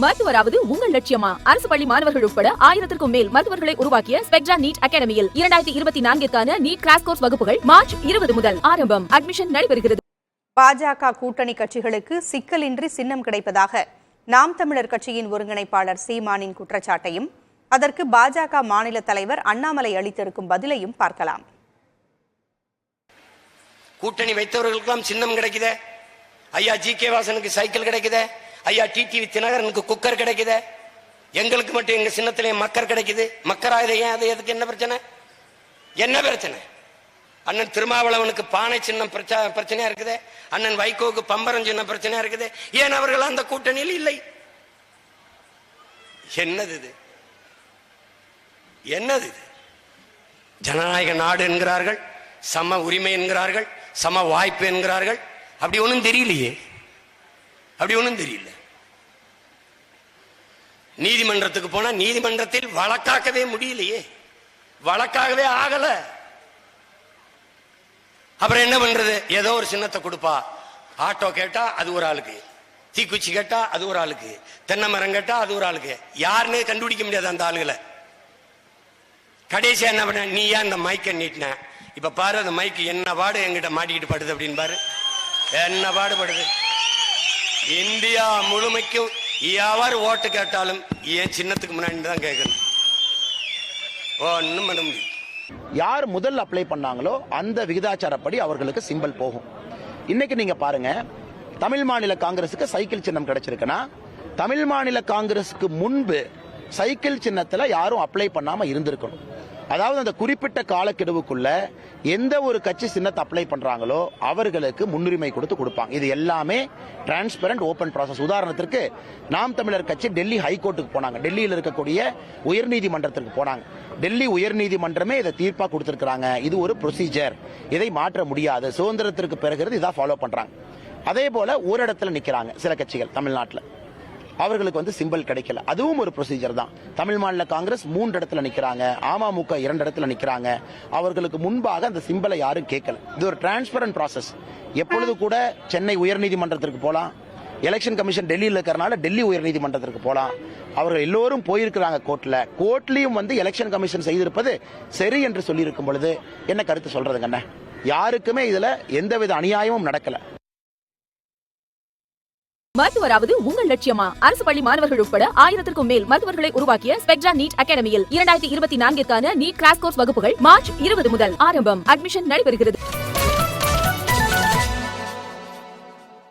மருத்துவராவது உங்கள் லட்சியமா? அரசு பள்ளி மாணவர்கள் உட்பட 1000க்கும் மேல் மருத்துவர்களை உருவாக்கிய ஸ்பெக்ட்ரா நீட் அகாடமியில் 2024க்கான நீட் கிராஷ் கோர்ஸ் வகுப்புகள் மார்ச் 20 முதல் ஆரம்பம். அட்மிஷன் நடைபெறுகிறது. பாஜக கூட்டணி கட்சிகளுக்கு சிக்கலின்றி சின்னம் கிடைப்பதாக நாம் தமிழர் கட்சியின் ஒருங்கிணைப்பாளர் சீமானின் குற்றச்சாட்டையும் அதற்கு பாஜக மாநில தலைவர் அண்ணாமலை அளித்திருக்கும் பதிலையும் பார்க்கலாம். கூட்டணி வைத்தவர்களுக்கெல்லாம் சின்னம் கிடைக்குதே. ஐயா ஜி.கே. வாசனுக்கு சைக்கிள் கிடைக்குதே. ஐயா டிடிவி தினகரனுக்கு குக்கர் கிடைக்குதே. எங்களுக்கு மட்டும் எங்க சின்னத்திலே மக்கர் கிடைக்குது. மக்கராயுத ஏன்? அது எதுக்கு? என்ன பிரச்சனை? என்ன பிரச்சனை? அண்ணன் திருமாவளவனுக்கு பானை சின்னம் பிரச்சனையா இருக்குது. அண்ணன் வைகோவுக்கு பம்பரம் சின்னம் பிரச்சனையா இருக்குது. ஏன் அவர்கள் அந்த கூட்டணியில் இல்லை? என்னது இது? என்னது இது? ஜனநாயக நாடு என்கிறார்கள், சம உரிமை என்கிறார்கள், சம வாய்ப்பு என்கிறார்கள். அப்படி ஒன்றும் தெரியலையே. அப்படி ஒன்றும் தெரியல. நீதிமன்றத்துக்கு போனா நீதிமன்றத்தில் வழக்காக்கவே முடியலையே. வழக்காகவே ஆகல. அப்புறம் என்ன பண்றது? ஏதோ ஒரு சின்னத்தை கொடுப்பா. ஆட்டோ கேட்டா அது ஒரு ஆளுக்கு, தீக்குச்சி கேட்டா அது ஒரு ஆளுக்கு, தென்னை மரம் கேட்டா அது ஒரு ஆளுக்கு. யாருன்னே கண்டுபிடிக்க முடியாது அந்த ஆளுகளை. கடைசியா என்ன பண்ண? நீ ஏன் இந்த மைக்கை நீட்டின? இப்ப பாரு, அந்த மைக்கு என்ன பாடு என்கிட்ட மாட்டிக்கிட்டு படுது அப்படின்னு பாரு. என்ன பாடுபடுது? இந்தியா முழுமைக்கும் யார் ஓட்டு கேட்டாலும் ஏன் சின்னத்துக்கு முன்னாடி தான் கேட்கணும். ஒன்னும் பண்ண முடியும். யார் முதல் அப்ளை பண்ணாங்களோ அந்த விகிதாச்சாரப்படி அவர்களுக்கு சிம்பல் போகும். இன்னைக்கு நீங்க பாருங்க, தமிழ் மாநில காங்கிரசுக்கு சைக்கிள் சின்னம் கிடைச்சிருக்குன்னா, தமிழ் மாநில காங்கிரசுக்கு முன்பு சைக்கிள் சின்னத்துல யாரும் அப்ளை பண்ணாம இருந்திருக்கணும். அதாவது அந்த குறிப்பிட்ட காலக்கெடுவுக்குள்ள எந்த ஒரு கட்சி சின்னத்தை அப்ளை பண்றாங்களோ அவர்களுக்கு முன்னுரிமை கொடுப்பாங்க. இது எல்லாமே டிரான்ஸ்பரண்ட் ஓபன் ப்ராசஸ். உதாரணத்திற்கு நாம் தமிழர் கட்சி டெல்லி ஹைகோர்ட்டுக்கு போனாங்க, டெல்லியில் இருக்கக்கூடிய உயர்நீதிமன்றத்திற்கு போனாங்க. டெல்லி உயர்நீதிமன்றமே இதை தீர்ப்பா கொடுத்திருக்கிறாங்க. இது ஒரு ப்ரொசீஜர், இதை மாற்ற முடியாது. சுதந்திரத்திற்கு பிறகு இதை ஃபாலோ பண்றாங்க. அதே போல ஒரு இடத்துல நிக்கிறாங்க சில கட்சிகள் தமிழ்நாட்டில், அவர்களுக்கு சிம்பல் கிடைக்கல. அதுவும் ஒரு ப்ரொசீஜர் தான். தமிழ் மாநில காங்கிரஸ் 3 இடத்துல நிக்கிறாங்க, அமமுக 2 இடத்துல நிக்கிறாங்க. அவர்களுக்கு முன்பாக அந்த சிம்பலை யாரும் கேட்கல. இது ஒரு டிரான்ஸ்பரண்ட் ப்ராசஸ். எப்பொழுது கூட சென்னை உயர்நீதிமன்றத்திற்கு போலாம், எலெக்ஷன் கமிஷன் டெல்லியில் இருக்கிறனால டெல்லி உயர்நீதிமன்றத்திற்கு போலாம். அவர்கள் எல்லோரும் போயிருக்கிறாங்க கோர்ட்ல. கோர்ட்லயும் எலெக்ஷன் கமிஷன் செய்திருப்பது சரி என்று சொல்லி இருக்கும் பொழுது என்ன கருத்து சொல்றதுங்க? யாருக்குமே இதுல எந்தவித அநியாயமும் நடக்கல. மருத்துவராவது உங்கள் லட்சியமா? அரசு பள்ளி மாணவர்கள் உட்பட 1000க்கும் மேல் மருத்துவர்களை உருவாக்கிய ஸ்பெக்ட்ரா நீட் அகாடமியில் 2024க்கான நீட் கிராஷ் கோர்ஸ் வகுப்புகள் மார்ச் 20 முதல் ஆரம்பம். அட்மிஷன் நடைபெறுகிறது.